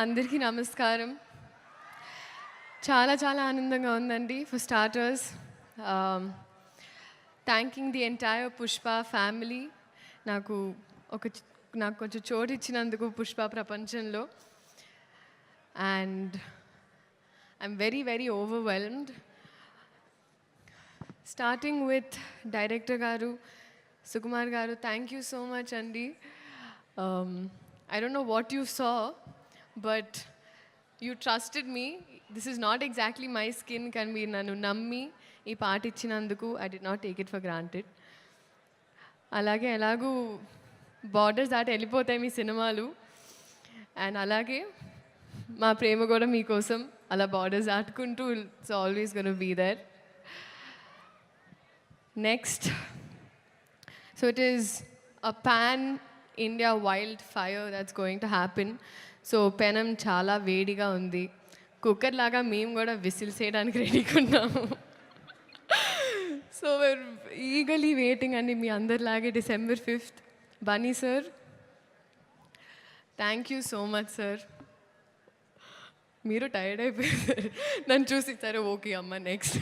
అందరికీ నమస్కారం. చాలా చాలా ఆనందంగా ఉందండి. For starters, thanking the entire Pushpa family. నాకు కొంచెం చోటు ఇచ్చినందుకు పుష్ప ప్రపంచంలో. And I'm very very overwhelmed. Starting with director గారు సుకుమార్ గారు, థ్యాంక్ యూ సో మచ్ అండి. I don't know what you saw, but you trusted me. This is not exactly my skin. Can be nanu nammi ee part ichinanduku I did not take it for granted. Alage elagu borders daati ellipotayi mee cinemalu, and alage ma prema kuda mee kosam ala borders daatukuntu it's always going to be there. Next, so it is a pan India wildfire that's going to happen. So పెనం చాలా వేడిగా ఉంది. Cooker లాగా మేము కూడా whistle చేయడానికి రెడీగా ఉన్నాము. సో వేర్ ఈగలీ వెయిటింగ్ అండి మీ అందరిలాగే December 5th. Bunny sir, thank you so much sir. మీరు టైర్డ్ అయిపోయారు నన్ను చూసి, సరే ఓకే అమ్మ నెక్స్ట్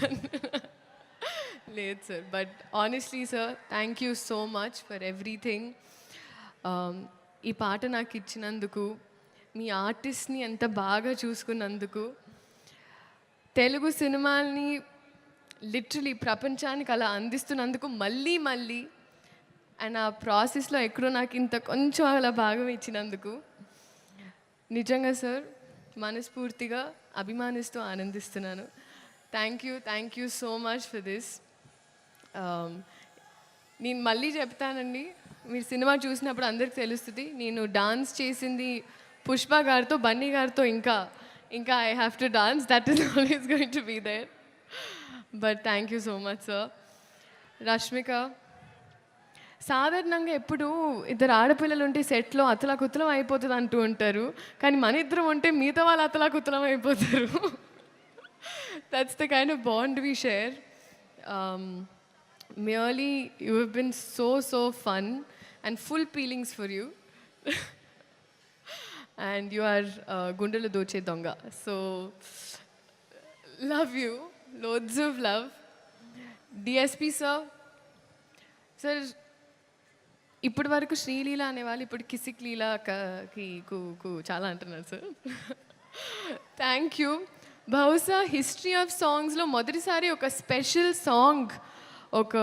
లేదు sir. But honestly sir, thank you so much for everything. ఈ పాట నాకు ఇచ్చినందుకు, మీ ఆర్టిస్ట్ని ఎంత బాగా చూసుకున్నందుకు, తెలుగు సినిమాల్ని లిటరలీ ప్రపంచానికి అలా అందిస్తున్నందుకు మళ్ళీ మళ్ళీ, అండ్ ఆ ప్రాసెస్లో ఎక్కడో నాకు ఇంత కొంచెం అలా భాగం ఇచ్చినందుకు నిజంగా సార్ మనస్ఫూర్తిగా అభిమానిస్తూ ఆనందిస్తున్నాను. Thank you so much for this. నేను మళ్ళీ చెప్తానండి, మీరు సినిమా చూసినప్పుడు అందరికి తెలుస్తుంది నేను డాన్స్ చేసింది పుష్ప గారితో, బన్నీ గారితో. ఇంకా I have to dance, that is always going to be there. But thank you so much sir. Rashmika, సాధారణంగా ఎప్పుడు ఇద్దరు ఆడపిల్లలు ఉంటే సెట్లో అతలాకుతలం అయిపోతుంది అంటూ ఉంటారు, కానీ మన ఇద్దరం ఉంటే మిగతా వాళ్ళు అతలాకుతలం అయిపోతారు. That's the kind of bond we share. Merely, you have been so fun and full feelings for you. And you are Gundala Doche Donga. So, love you. Loads of love. DSP sir. Sir, ఇప్పటి వరకు శ్రీలీల అనేవాళ్ళు ఇప్పుడు కిసిక్ లీలాకి చాలా అంటున్నారు sir. Thank you. బహుశా history of సాంగ్స్లో మొదటిసారి ఒక స్పెషల్ సాంగ్ ఒక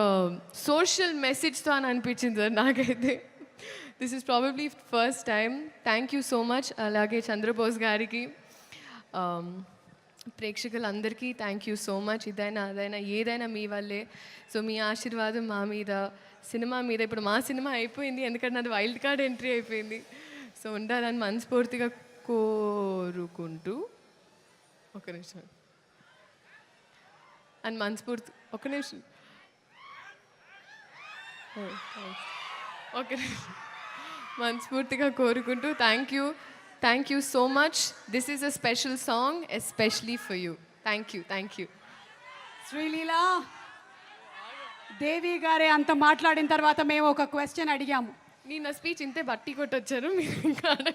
సోషల్ మెసేజ్తో అని అనిపించింది సార్ నాకైతే. This is probably first time. Thank you so much. అలాగే చంద్రబోస్ గారికి, ప్రేక్షకులందరికీ థ్యాంక్ యూ సో మచ్. ఇదైనా అదైనా ఏదైనా మీ వల్లే. సో మీ ఆశీర్వాదం మా మీద, సినిమా మీద. ఇప్పుడు మా సినిమా అయిపోయింది, ఎందుకంటే నాది వైల్డ్ కార్డ్ ఎంట్రీ అయిపోయింది. సో ఉండాలని మనస్ఫూర్తిగా కోరుకుంటూ, ఒక నిమిషం అండ్ మనస్ఫూర్తి, ఒక నిమిషం ఓకే, మనస్ఫూర్తిగా కోరుకుంటూ thank you so much. This is a special song especially for you. Thank you. Sreeleela Devi గారే అంత మాట్లాడిన తర్వాత మేము ఒక క్వశ్చన్ అడిగాము. నేను నా స్పీచ్ ఇంతే బట్టి కొట్టొచ్చాను, మీరు ఇంకా